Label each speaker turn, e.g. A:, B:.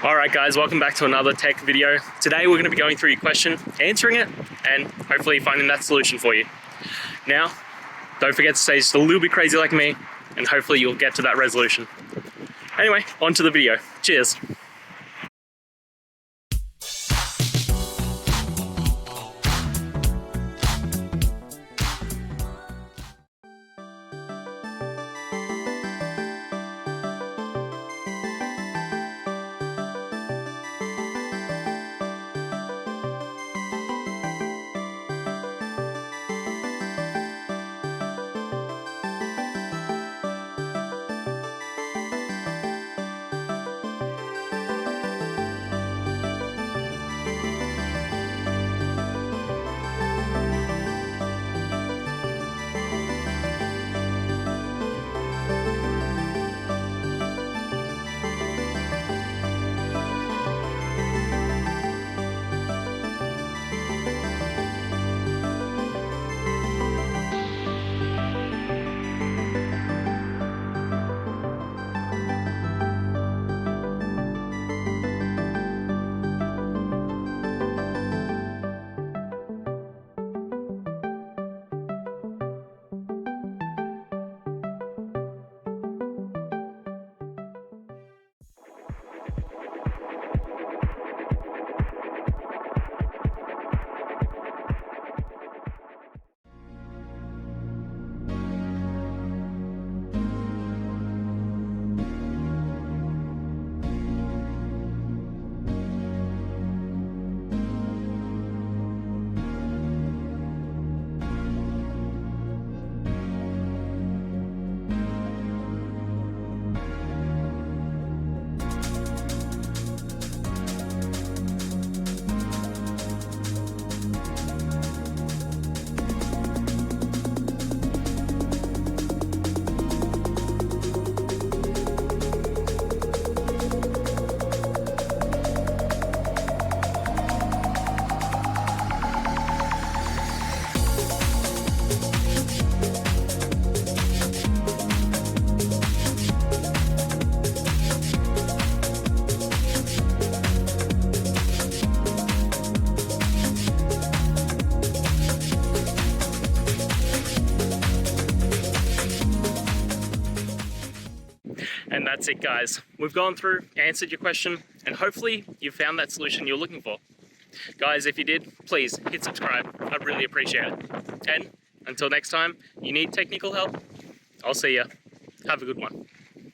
A: Alright guys, welcome back to another tech video. Today we're going to be going through your question, answering it, and hopefully finding that solution for you. Now, don't forget to stay just a little bit crazy like me, and hopefully you'll get to that resolution. Anyway, on to the video. Cheers! And that's it guys. We've gone through, answered your question, and hopefully you found that solution you're looking for. Guys, if you did, please hit subscribe. I'd really appreciate it. And until next time, you need technical help, I'll see ya. Have a good one.